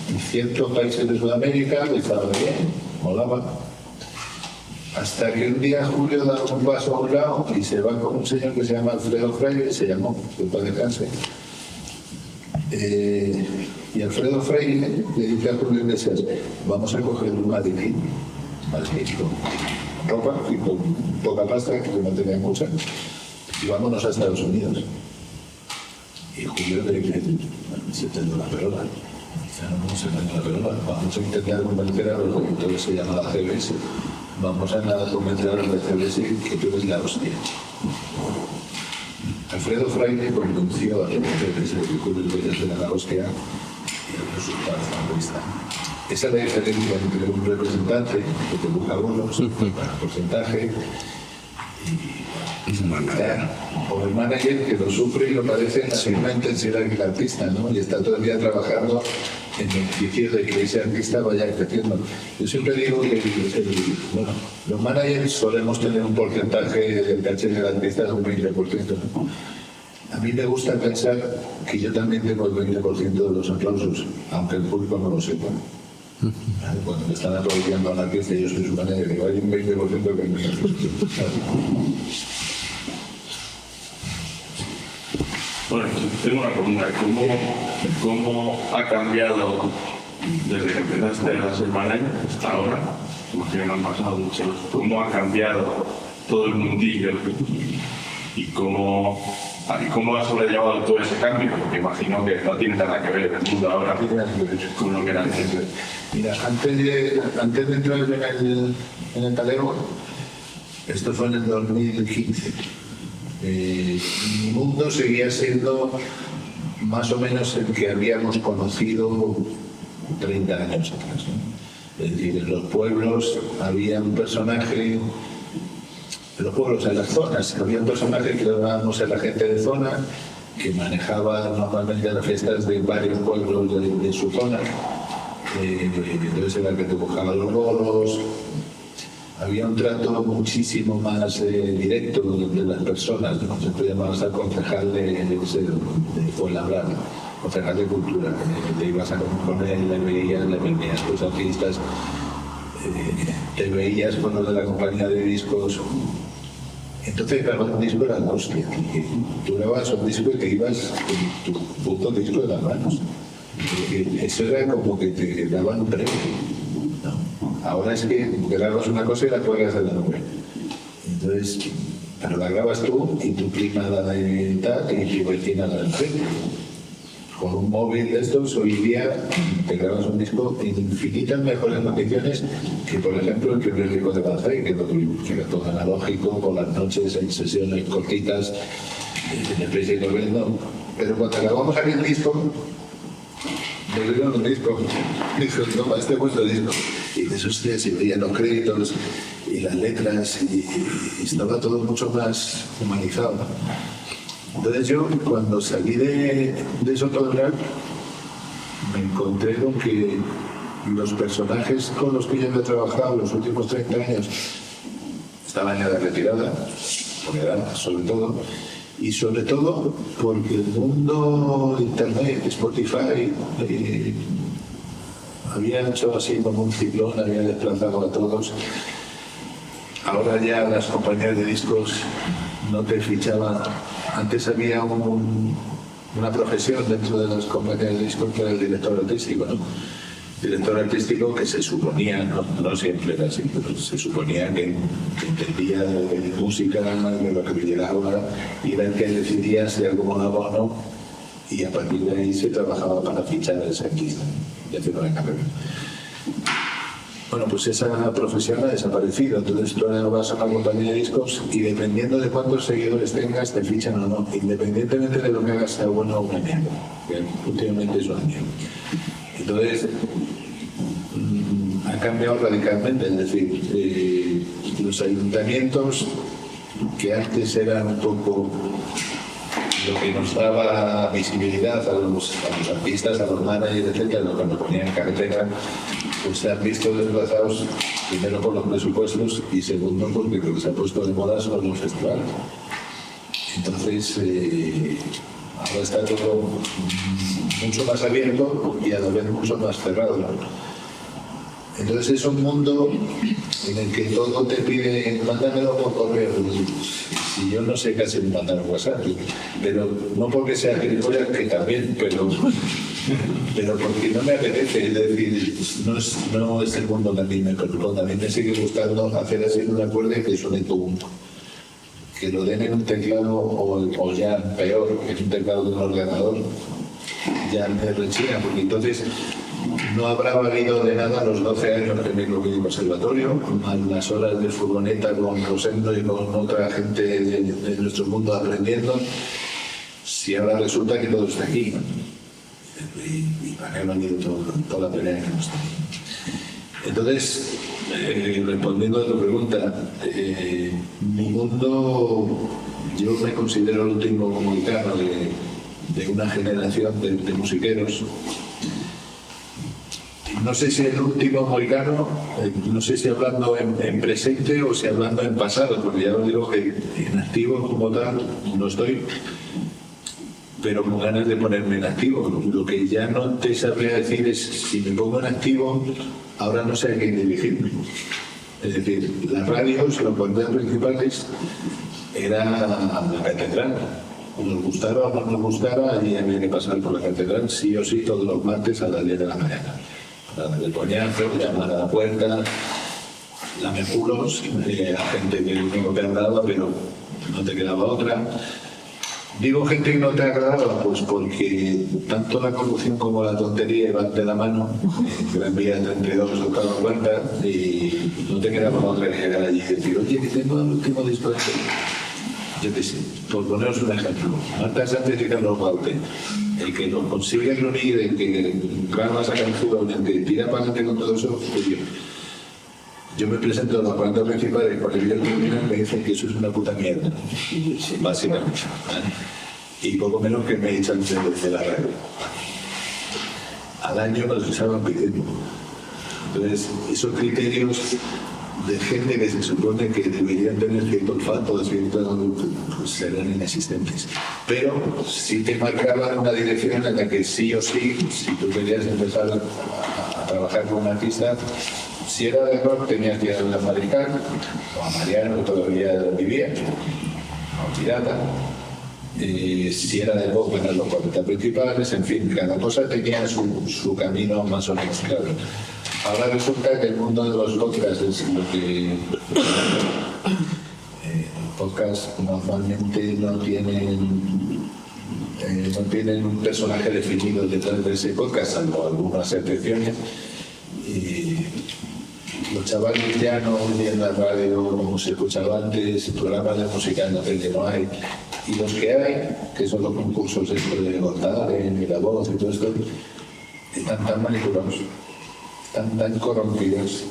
en ciertos países de Sudamérica, les estaba bien, molaba. Hasta que un día Julio da un paso a un lado y se va con un señor que se llama Alfredo Freire, se llamó, que para descanse. Y Alfredo Freire le dice a Julio Iglesias: vamos a coger un Madrid, con ropa y con poca pasta, que no tenía mucha, y vámonos a Estados Unidos. Y Julio le dice: se tendió la perola. Dice: no se tendió la perola, vamos a intentar convencer a los directores, se llama la CBS, vamos a convencer a los de CBS que tú eres la hostia. Alfredo Freire convenció a los CBS de que Julio Iglesias era la hostia, y el resultado es la revista. Esa es la diferencia entre un representante que te busca bonos para porcentaje y manager, o el manager que lo sufre y lo padece en la misma intensidad que el artista, ¿no? Y está todo el día trabajando en beneficio de que ese artista vaya creciendo. Yo siempre digo que bueno, los managers solemos tener un porcentaje del caché del artista de un 20%, ¿no? A mí me gusta pensar que yo también tengo el 20% de los aplausos, aunque el público no lo sepa. Cuando me están aplaudiendo a la fiesta y yo soy su manager, digo, hay un 20% que me Bueno, tengo una pregunta. ¿Cómo ha cambiado desde que empezaste a ser manager hasta ahora? Imagino que han pasado muchos. ¿Cómo ha cambiado todo el mundillo? ¿Y cómo has sobrellevado todo ese cambio? Porque imagino que no tiene nada que ver el mundo ahora con lo que era antes. Mira, antes de entrar en el talego, esto fue en el 2015. Mi mundo seguía siendo más o menos el que habíamos conocido 30 años atrás, ¿no? Es decir, en los pueblos había un personaje, en los pueblos, en las zonas, había un personaje que llamábamos el agente de zona, que manejaba normalmente las fiestas de varios pueblos de su zona. Entonces era el que te buscaba los bolos. Había un trato muchísimo más directo de las personas, ¿no? Se llamaba al concejal de Fuenlabrada. concejal de cultura, te ibas a con él, le veías los artistas, te veías con los de la compañía de discos. Entonces grabar un disco era la hostia. Tú grababas un disco y te ibas con tu puto disco de las manos. Eso era como que te daban un premio, ¿no? Ahora es que grabas una cosa y la cuelgas en la nube. Entonces, pero la grabas tú y tu prima la de tal y tu vecina la del frente. Con un móvil de estos, hoy día te grabas un disco en infinitas mejores condiciones que, por ejemplo, el primer disco de Banzai, que era todo analógico, por las noches, en sesiones cortitas, en el precio de vendo. Pero cuando grabamos aquel disco, nos dieron un disco, dijo, toma, este es vuestro disco. Y de esos días se veían los créditos y las letras y estaba todo mucho más humanizado. Entonces yo, cuando salí de Sotograd, me encontré con que los personajes con los que yo he trabajado los últimos 30 años estaban en la retirada, por edad sobre todo, y sobre todo porque el mundo de Internet, Spotify, había hecho así como un ciclón, había desplazado a todos. Ahora ya las compañías de discos no te fichaban. Antes había una profesión dentro de las compañías de discos que era el director artístico, ¿no? Director artístico que se suponía, no siempre era así, pero se suponía que entendía de música, de lo que me llegaba, y era el que decidía si algo molaba o no, y a partir de ahí se trabajaba para fichar a ese artista y hacerlo en carrera. Bueno, pues esa profesión ha desaparecido, entonces tú ahora vas a una compañía de discos y dependiendo de cuántos seguidores tengas, te fichan o no, independientemente de lo que hagas, sea bueno o una mierda, que últimamente es una mierda. Entonces, ha cambiado radicalmente, es decir, los ayuntamientos, que antes eran un poco lo que nos daba visibilidad a los artistas, a los managers, etcétera, lo que nos ponían en carretera, pues se han visto desplazados primero por los presupuestos y segundo porque lo que se ha puesto de moda son los festivales. Entonces, ahora está todo mucho más abierto y a la vez mucho más cerrado. Entonces es un mundo en el que todo te pide, mándamelo por correo. Si yo no sé casi mandar un WhatsApp, pero no porque sea gilipollas, que también, pero porque no me apetece, es decir, no es el mundo que a mí me corresponde, a mí me sigue gustando hacer así un acuerdo que suene todo, que lo den en un teclado o ya peor, en un teclado de un ordenador, ya me rechina, porque entonces no habrá valido de nada los 12 años que me incluí en el conservatorio, más las horas de furgoneta con Rosendo y con otra gente de nuestro mundo aprendiendo, si ahora resulta que todo está aquí. Y para qué no han ido toda la pelea que hemos tenido. Entonces, respondiendo a tu pregunta, mi mundo, yo me considero el último comunicado de una generación de musiqueros. No sé si el último mohicano, no sé si hablando en presente o si hablando en pasado, porque ya os digo que en activo como tal no estoy, pero con ganas de ponerme en activo. Lo que ya no te sabría decir es, si me pongo en activo, ahora no sé a quién dirigirme. Es decir, las radios, los contenidos principales, era la catedral. Nos gustara o no nos gustara, y había que pasar por la catedral sí o sí todos los martes a las 10 de la mañana. El coñazo, llamar a la puerta, lamejulos, a gente que no te agradaba, pero no te quedaba otra. Digo gente que no te agradaba, pues porque tanto la corrupción como la tontería iban de la mano. Gran Vía 32 os daba cuenta y no te quedaba otra que llegar allí y decir, oye, que tengo el último disco de este. Yo qué sé, por poneros un ejemplo, Marta Sánchez y Carlos Baute, el que nos consigue reunir, el que graba esa canción, el que tira para adelante con todo eso, pues yo me presento a los cuantos principales por el video criminal, me dicen que eso es una puta mierda, básicamente, ¿vale? Y poco menos que me echan de la radio. Al año nos estaban pidiendo. Entonces, esos criterios de gente que se supone que deberían tener cierto olfato, pues serán inexistentes. Pero sí te marcaban una dirección en la que sí o sí, si tú querías empezar a trabajar con un artista, si era de rock tenías que ir a Americano o a Mariano, que todavía vivía, o Pirata. Si era de pop, eran los 40 principales, en fin, cada cosa tenía su camino más o menos claro. Ahora resulta que el mundo de los podcasts es lo que... podcasts normalmente no tienen un personaje definido detrás de ese podcast, salvo algunas excepciones. Y los chavales ya no oyen la radio como se escuchaba antes, programas de música en la tele no hay. Y los que hay, que son los concursos de Got Talent y La Voz y todo esto, están tan manipulados, están tan corrompidos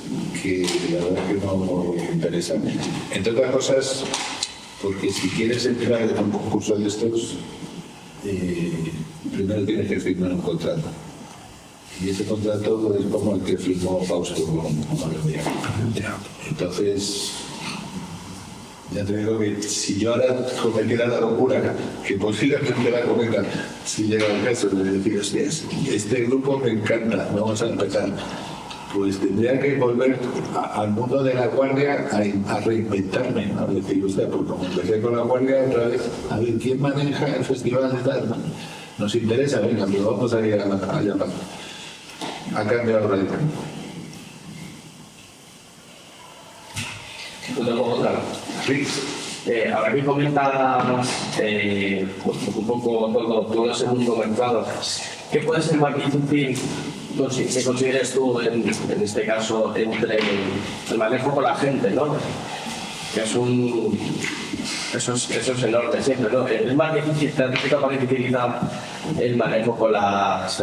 que la verdad es que no interesan. Entre otras cosas, porque si quieres entrar en un concurso de estos, primero tienes que firmar un contrato. Y ese contrato es como el que firmó Fausto con Olivier. Entonces, ya te digo que si yo ahora cometiera la locura, que posiblemente la cometa, si llega el caso de decir, hostias, este grupo me encanta, vamos a empezar, pues tendría que volver al mundo de la guardia a reinventarme, a decir, usted, pues como empecé con la guardia otra vez, a ver quién maneja el festival de tal, nos interesa, venga, pues vamos a ir allá para. Ha cambiado radical. Ahora que comentas un poco todo ese mundo mercado, ¿qué puede ser más difícil que consideres tú en este caso entre el manejo con la gente, ¿no? Que eso es enorme siempre, ¿no? Es más difícil, te resulta más difícil quizá el manejo con las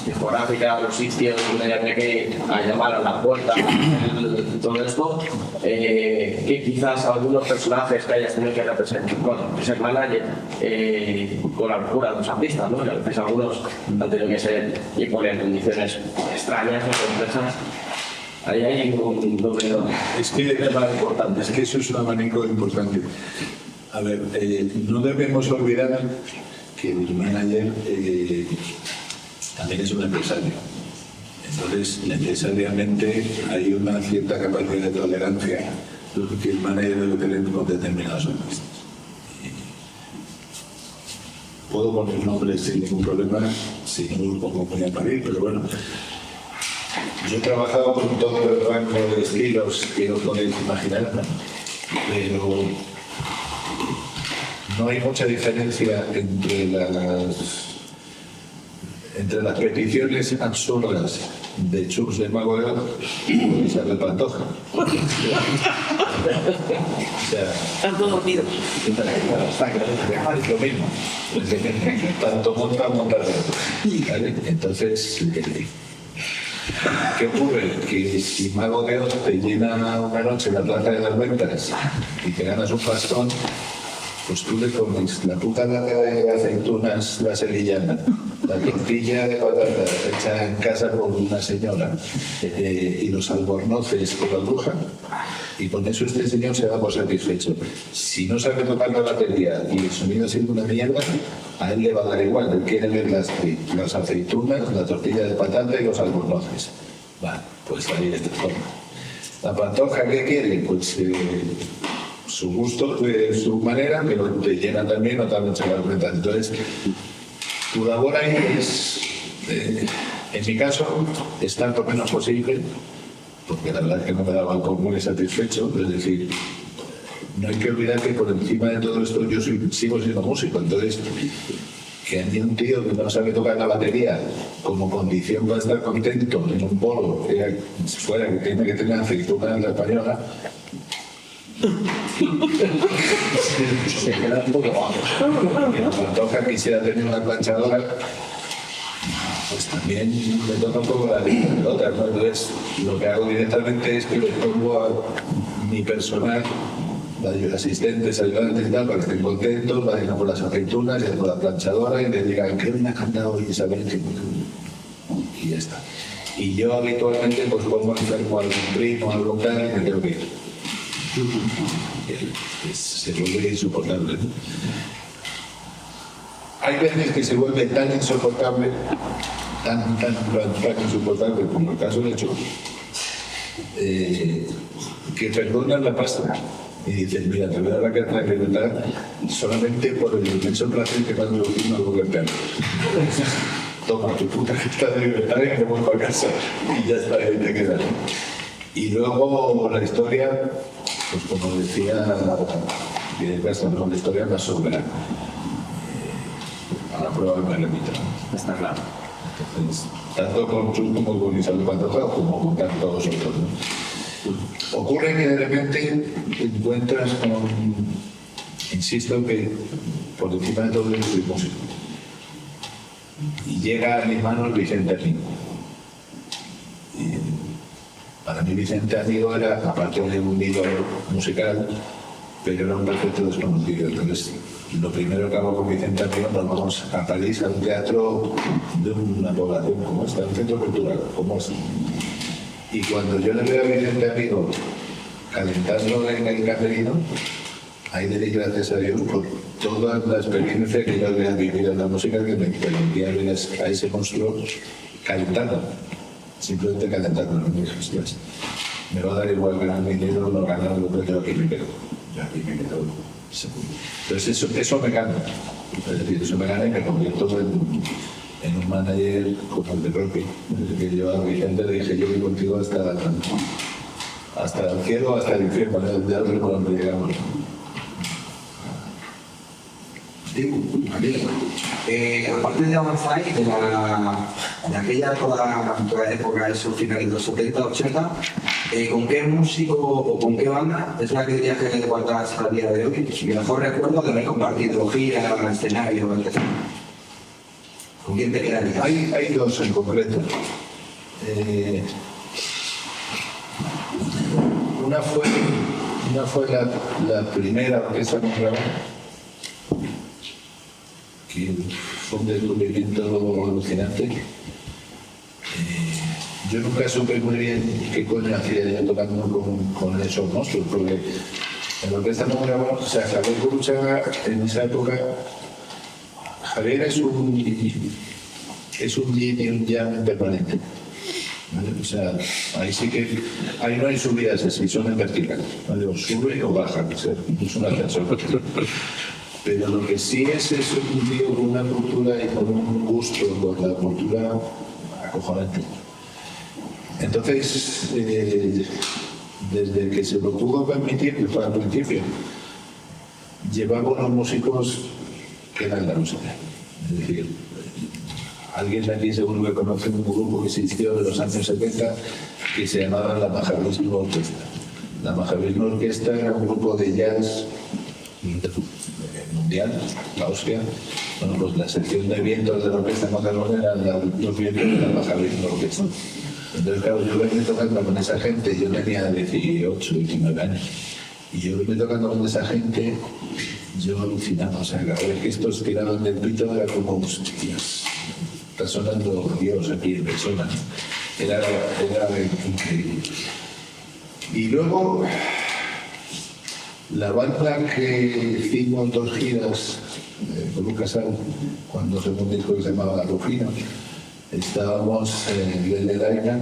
discográficas, los sitios donde hay que llamar a la puerta, todo esto, que quizás algunos personajes que hayas tenido que representar, bueno, ser manager, con la locura de los artistas, ¿no? Que a veces algunos han tenido que ser y poner en condiciones extrañas o complejas. Ahí hay un doble. Es que es más importante, es que eso es un abanico importante. A ver, no debemos olvidar que el manager también es un empresario. Entonces, necesariamente hay una cierta capacidad de tolerancia que el manager debe tener con determinados artistas. Puedo poner nombres sin ningún problema, si no lo pongo muy a parir, pero bueno. Yo he trabajado con todo el rango de estilos que os podéis imaginar, pero no hay mucha diferencia entre las peticiones absurdas de Chus de Mago de Oz y Isabel Pantoja. O sea, Están todos dormidos. es lo mismo. Tanto montar. ¿Vale? Entonces, ¿qué ocurre? Que si Mago de Oz te llena una noche la plaza de las ventas y te ganas un pastón, pues tú le pones la puta lata de aceitunas, la sevillana, la tortilla de patatas hecha en casa por una señora y los albornoces por la bruja, y con eso este señor se da por satisfecho. Si no sabe tocar la batería y el sonido siendo una mierda, a él le va a dar igual. Él quiere ver las aceitunas, la tortilla de patata y los albornoces. Vale, pues ahí está. La Pantoja, ¿qué quiere? Pues su gusto, de su manera, pero te llena también notablemente las ventas. Entonces, tu labor ahí es, en mi caso, estar lo menos posible, porque la verdad es que no me daba muy satisfecho, es decir, no hay que olvidar que por encima de todo esto yo sigo siendo músico, entonces que a mí un tío que no sabe tocar la batería como condición para estar contento en un bolo fuera que tiene que tener aceituna en la española, se queda un poco bajo. Que la Pantoja quisiera tener una planchadora, pues también me toca un poco la pelota, ¿no? Entonces, lo que hago directamente es que le pongo a mi personal, los asistentes, ayudantes y tal, para que estén contentos, vayan por las aceitunas y por la planchadora y le digan, ¿qué bien ha cantado hoy Isabel? Y ya está. Y yo habitualmente pues pongo enfermo a algún primo, a algún tal, y me tengo que ir. Se vuelve insoportable, ¿no? Hay veces que se vuelve tan insoportable, tan insoportable como el caso de hecho, que perdonan la pasta y dicen, mira, te voy a dar la carta de libertad solamente por el inmenso placer que me ha producido algo que te toma tu puta carta de libertad y me vuelvo a casa y ya está, ahí te quedas. Y luego la historia, pues como decía Fidel Castro, la historia más soberana. A la prueba me remito. Está claro. Entonces, tanto con Chus como con Isabel Pantoja, como con tantos otros, ¿no? Ocurre que de repente te encuentras con, insisto, que por encima de todo soy músico. Y llega a mis manos Vicente Amigo. Y para mí Vicente Amigo era, aparte de un ídolo musical, pero era un perfecto desconocido. Entonces, lo primero que hago con Vicente Amigo, nos vamos a París, a un teatro de una población como esta, un centro cultural como este. Y cuando yo le veo a Vicente Amigo calentando en el camerino, ahí le di gracias a Dios por toda la experiencia que yo había vivido en la música, que me permitía ver a ese monstruo calentando, simplemente calentando. Me dije, hostias, me va a dar igual ganar dinero o no ganar, yo aquí me quedo. Yo aquí me quedo. Entonces eso me gana. Es decir, eso me gana y me convierto en un manager como el de Rocky. Que yo a Vicente le dije, yo voy contigo hasta el cielo, hasta el infierno, de algo por donde llegamos. Aparte de Avanzai, de aquella toda época, esos finales de los 70, 80, ¿con qué músico o con qué banda es la que dirías que guardas hasta el día de hoy? Mi mejor recuerdo de haber compartido gira, escenario, etc. ¿Con quién te quedarías? Hay dos en concreto. Una fue la primera orquesta con grabó, que fue un descubrimiento alucinante. Yo nunca supe muy bien qué coño hacía yo tocando con esos monstruos, porque en la orquesta con grabó, o sea, Javier Gurruchaga en esa época, Javier es un yin y un yang permanente. ¿Vale? O sea, ahí sí que ahí no hay subidas así, son en vertical, ¿vale? O sube o baja, o sea, es un ascensor. Pero lo que sí es un tío con una cultura y con un gusto por la cultura acojonante. Entonces, desde que se lo pudo permitir, que fue al principio, llevaba unos músicos que eran la música. Es decir, alguien de aquí seguro que conoce un grupo que existió de los años 70 que se llamaba la Mahavishnu Orquesta. La Mahavishnu Orquesta era un grupo de jazz mundial, la hostia. Bueno, pues la sección de vientos de la orquesta Macarrón eran los vientos de la Mahavishnu Orquesta. Entonces, claro, yo venía tocando con esa gente, yo tenía 18, 19 años, y yo venía tocando con esa gente, yo alucinaba, o sea, cada vez que estos tiraban del pito era como, hostias, está sonando Dios aquí en persona, era increíble. Y luego, la banda que hicimos 2 giras con Lucas Al, cuando sacó un disco que se llamaba Rufino, estábamos Lele Daina,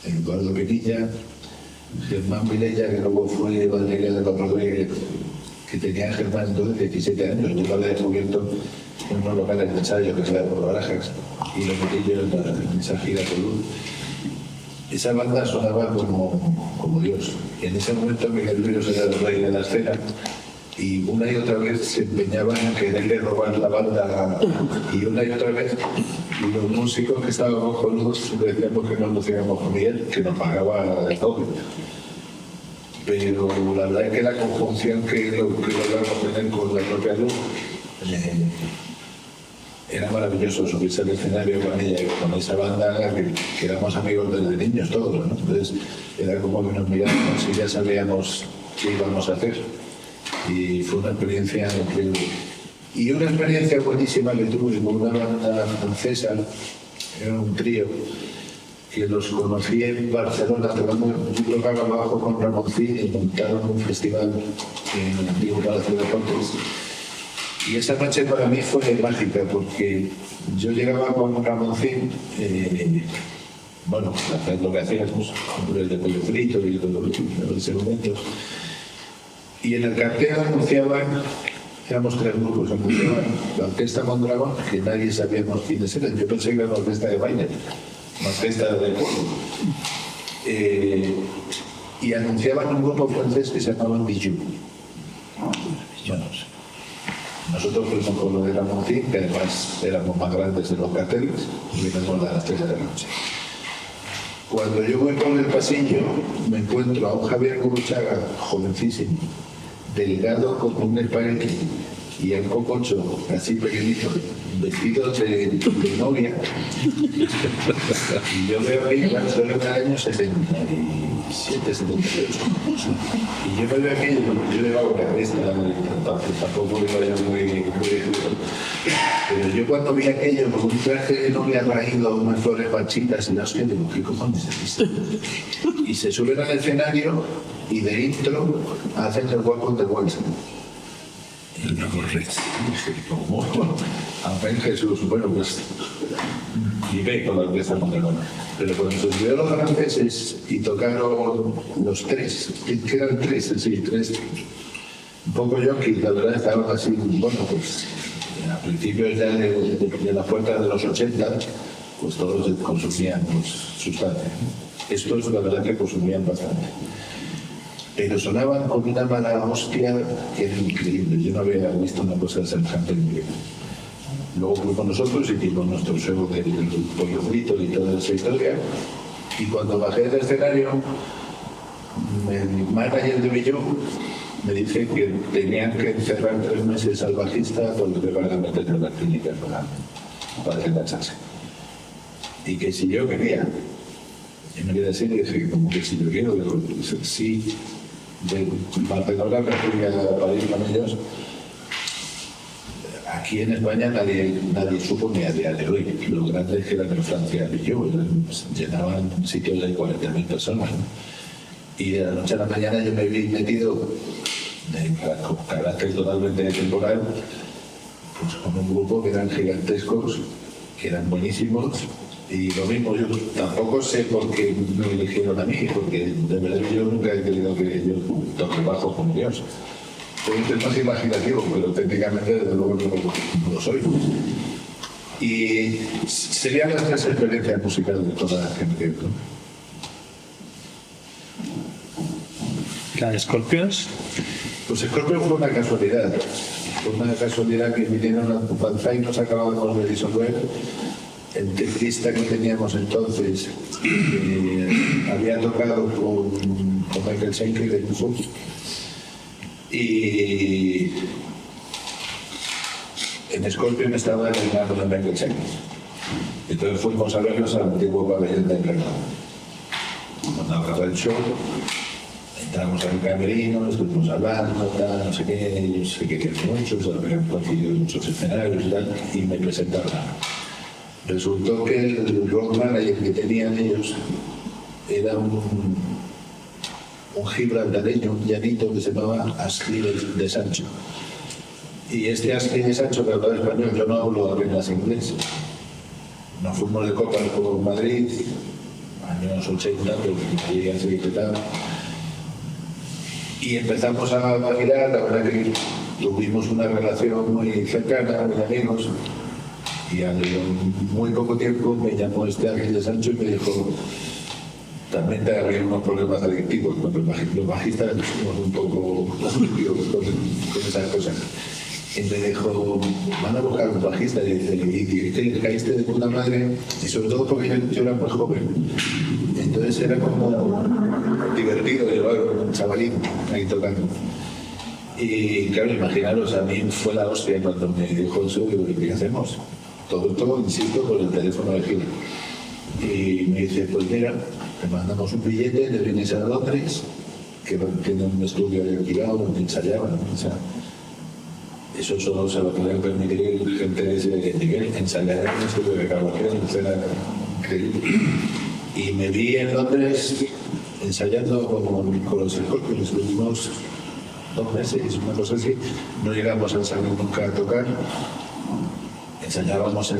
Eduardo Pinilla, Germán Vilella, que luego fue Valeria de los Rodríguez, que tenía Germán entonces 17 años. Yo lo había descubierto en unos locales de ensayo que se llama por Barajas, y lo metí yo en esa gira con Luz. Esa banda sonaba como Dios. Y en ese momento Miguel Ríos era el rey de la escena, y una y otra vez se empeñaban en quererle robar la banda, y una y otra vez los músicos que estábamos con Luz decíamos que no nos íbamos con Miguel, que nos pagaba el doble. Pero la verdad es que la conjunción que logramos tener con la propia Luz era maravilloso, subirse al escenario con ella, con esa banda que éramos amigos desde niños todos, ¿no? Entonces era como que nos mirábamos y ya sabíamos qué íbamos a hacer. Y fue una experiencia increíble. Y una experiencia buenísima que tuve con una banda francesa, era un trío, que los conocí en Barcelona, yo tocaba bajo con Ramoncín y montaron un festival en el antiguo Palacio de Deportes. Y esa noche para mí fue mágica porque yo llegaba con Ramoncín, bueno, hacer lo que hacíamos, el de pollo frito y los elementos. Y en el cartel anunciaban, éramos 3 grupos, anunciaban la Orquesta Mondragón, que nadie sabíamos quiénes eran. Yo pensé que era una orquesta de baile, una orquesta de pueblo. Y anunciaban un grupo francés que se llamaban Bijou. Bueno, nosotros fuimos con lo de Ramoncín, que además éramos más grandes de los carteles, y vinimos a las 3 de la noche. Cuando yo voy por el pasillo, me encuentro a un Javier Gurruchaga, jovencísimo, delgado como un espagueti, y a un cococho así pequeñito, vestido de novia. Y yo veo ahí, cuando soy en el año 77, 78. Y yo me veo aquí, yo llevaba una cresta, tampoco iba yo muy pero yo cuando vi aquello, con un traje de novia traído, unas flores panchitas y las que digo, ¿qué cojones es esto? Y se suben al escenario y de intro hacen el Welcome del Walsen. Y no correcto. ¿Cómo? Amén Jesús. Bueno, pues vive con la orquesta Mondragón. Pero cuando se subieron los franceses y tocaron los 3, que eran 3, sí, 3, un poco yonkis, la verdad estaban así, bueno, pues a principios ya de la puerta de los 80, pues todos consumían pues, sustancia. Estos la verdad que consumían bastante. Pero sonaban con una mala hostia que era increíble. Yo no había visto una cosa semejante en mi vida. Luego fuimos nosotros y hicimos nuestro show del pollo frito y toda esa historia. Y cuando bajé del escenario, el manager de Bijou me dice que tenían que encerrar 3 meses al bajista porque le van a meter en la clínica para engancharse. Y que si yo quería. Y me quedé así y dije, como que si yo quiero, digo, sí. De Barcelona me fui a París con ellos. Aquí en España nadie supo ni a día de hoy lo grande que eran en Francia y yo. Llenaban sitios de 40.000 personas. Y de la noche a la mañana yo me vi metido con carácter totalmente temporal pues con un grupo que eran gigantescos, que eran buenísimos. Y lo mismo, yo tampoco sé por qué me eligieron a mí, porque de verdad yo nunca he querido que yo toque bajo con Dios. Puedo ser más imaginativo, pero técnicamente desde luego no lo soy. Y serían las 3 experiencias musicales de toda la gente. ¿La de Scorpions? Pues Scorpions fue una casualidad. Fue una casualidad que vinieron a Tupanzá y nos acabábamos de disolver. El teclista que teníamos entonces había tocado con Michael Schenker de Kung y en Scorpion estaba el hermano de Michael Schenker. Entonces fuimos a verlos al antiguo pabellón de Encarnado. Cuando acabó el show, entramos al camerino, estuvimos hablando, no sé qué, ellos se querían mucho, se habían conseguido muchos escenarios y tal, y me presentaron. Resultó que el road manager que tenían ellos era un gibraltareño, un llanito que se llamaba Ashley de Sancho. Y este Ashley de Sancho que hablaba español, yo no hablo apenas inglés. Nos fuimos de copas por Madrid, años 80, pero allí así que tal. Y empezamos a bailar, la verdad que tuvimos una relación muy cercana, muy amigos. Y al muy poco tiempo me llamó este Ángel de Sancho y me dijo, también te había unos problemas adictivos, porque los bajistas somos un poco con esas cosas. Y me dijo, van a buscar un bajista, y dice, y te caíste de puta madre, y sobre todo porque yo era muy joven. Entonces era como divertido llevar un chavalín ahí tocando. Y claro, imaginaros, a mí fue la hostia cuando me dijo eso, digo, ¿qué hacemos? Todo, insisto, por el teléfono de Gil. Y me dice, pues mira, te mandamos un billete, te vienes a Londres, que tiene un estudio ahí alquilado donde ensayaban. O sea, eso solo se lo podían permitir gente de ese nivel, ensayar en un estudio de grabación, era increíble. Y me vi en Londres ensayando con los Scorpions los últimos 2 meses, una cosa así. No llegamos a salir nunca a tocar. Ensayábamos.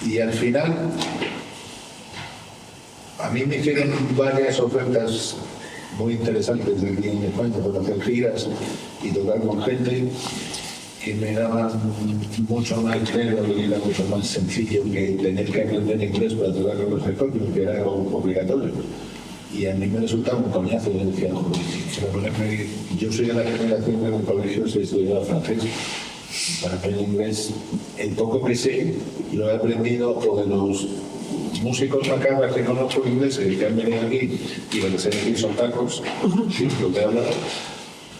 Y al final, a mí me hicieron varias ofertas muy interesantes de aquí en España para hacer giras y tocar con gente que me daban mucho más dinero y era mucho más sencillo que tener que aprender inglés para tocar con los Scorpions, que era algo obligatorio. Y a mí me resultaba un coñazo. Yo decía, joder, yo soy de la generación en el colegio se estudiaba francés. Para aprender inglés, el poco que sé lo he aprendido o de los músicos macabros que conozco ingleses que han venido aquí y lo que sé decir son tacos, sí, lo que he hablado,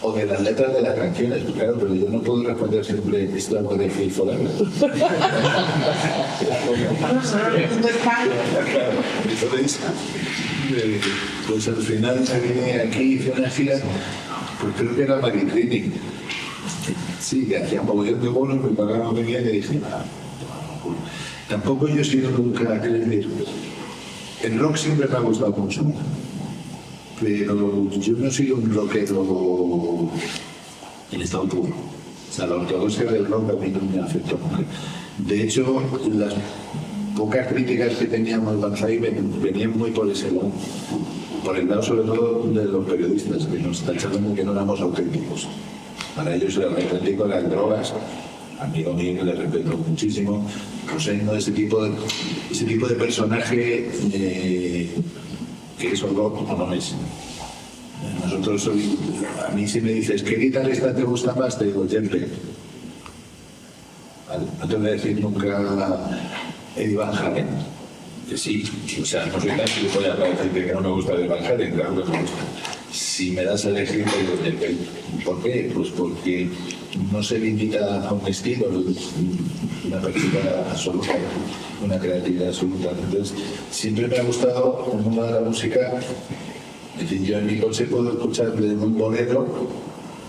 o de las letras de las canciones, claro, pero yo no puedo responder siempre esto algo de Phil Forever. Entonces, pues al final me vine aquí, hice una gira, pues creo que era Maritrini. Sí, que hacía un mogollón de bonos, me pagaban muy bien y dije, tampoco yo he sido nunca, es decir, el rock siempre me ha gustado mucho, pero yo no soy un rockero en estado puro. O sea, la ortodoxia del rock a mí no me afectó nunca. De hecho, las pocas críticas que teníamos Banzai venían muy por ese lado, por el lado sobre todo de los periodistas, que nos tachaban de que no éramos auténticos. Para ellos el auténtico eran drogas. Amigo mío que le respeto muchísimo, pues no ese tipo de personaje que es rock o no es. Nosotros, a mí si me dices, ¿qué guitarrista te gusta más? Te digo, Jempe. ¿Vale? No te voy a decir nunca Eddie Van Halen, que sí, o sea, no soy tan gilipollas para decirte que no me gusta Eddie Van Halen, claro que me gusta. Si me das a elegir, te digo Jempe. ¿Por qué? Pues porque no se limita a un estilo, una práctica absoluta, una creatividad absoluta. Entonces, siempre me ha gustado el mundo de la música. Es decir, yo en mi coche puedo escuchar desde un bolero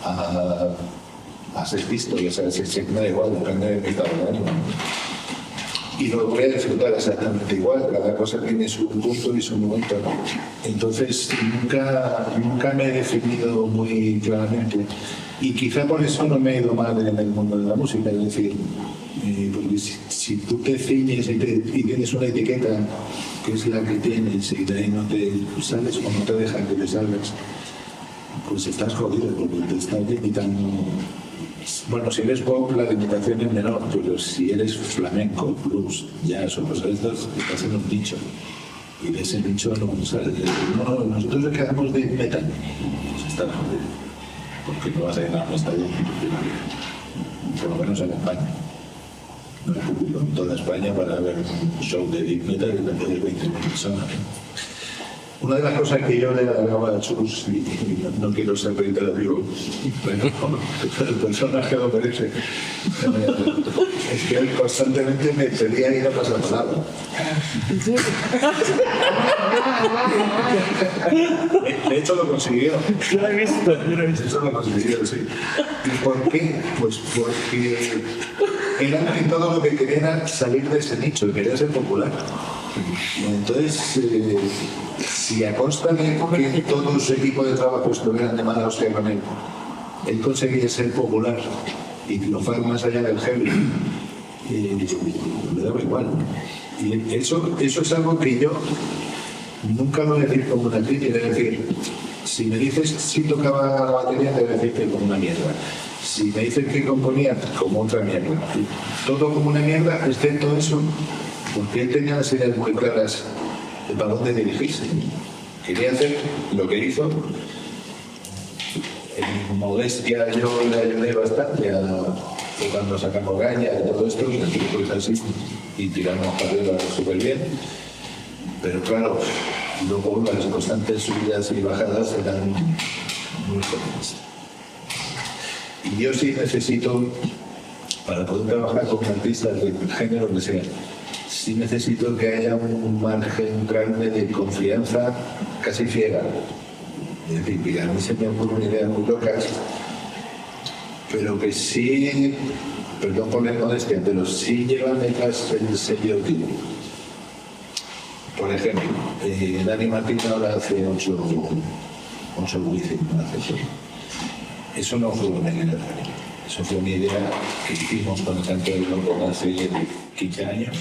a Sex Pistols, o sea, me da igual, depende de mi estado de ánimo. Y lo voy a disfrutar exactamente igual, cada cosa tiene su punto y su momento. Entonces, nunca me he definido muy claramente. Y quizá por eso no me he ido mal en el mundo de la música, es decir, porque si tú te ciñes y tienes una etiqueta que es la que tienes y de ahí no te sales o no te dejan que te salgas, pues estás jodido porque te estás limitando. Bueno, si eres pop la limitación es menor, pero si eres flamenco, blues, jazz o cosas de estas, estás en un nicho. Y de ese nicho no sales. No, nosotros nos quedamos de metal, pues estás jodido. Porque no vas a llenar un estadio, por lo menos en España. No hay público en toda España para ver un show de death metal y de 20.000 personas. Una de las cosas que yo le agregaba a Chus, y no quiero ser reiterativo, pero el personaje lo merece, es que él constantemente me pedía ir a pasapalabra. De hecho lo consiguió. Yo lo he visto. Eso lo consiguió, sí. ¿Y por qué? Pues porque era que todo lo que quería era salir de ese nicho, quería ser popular. Entonces, si a costa de que todo su equipo de trabajo estuvieran de mala hostia con él conseguía ser popular y triunfar más allá del heavy, me daba igual. Y eso es algo que yo nunca lo voy a decir como una crítica, es decir, si me dices si tocaba la batería, te voy a decir que como una mierda. Si me dices que componía, como otra mierda. Todo como una mierda, excepto eso, porque él tenía las ideas muy claras de para dónde dirigirse. Quería hacer lo que hizo. En modestia yo le ayudé bastante cuando sacamos Gaña y todo esto, pues así, y tiramos para arriba súper bien. Pero claro, luego las constantes subidas y bajadas eran muy fuertes. Y yo sí necesito, para poder trabajar con artistas del género que sea, sí necesito que haya un margen grande de confianza casi ciega. Es decir, que a mí se me ocurren ideas muy locas, pero que sí, perdón por la modestia, pero sí llevan detrás el sello Por ejemplo, Dani Martín ahora hace 8 juicios. Eso no fue una idea. Eso fue una idea que hicimos con el canto del Loco hace 15 años.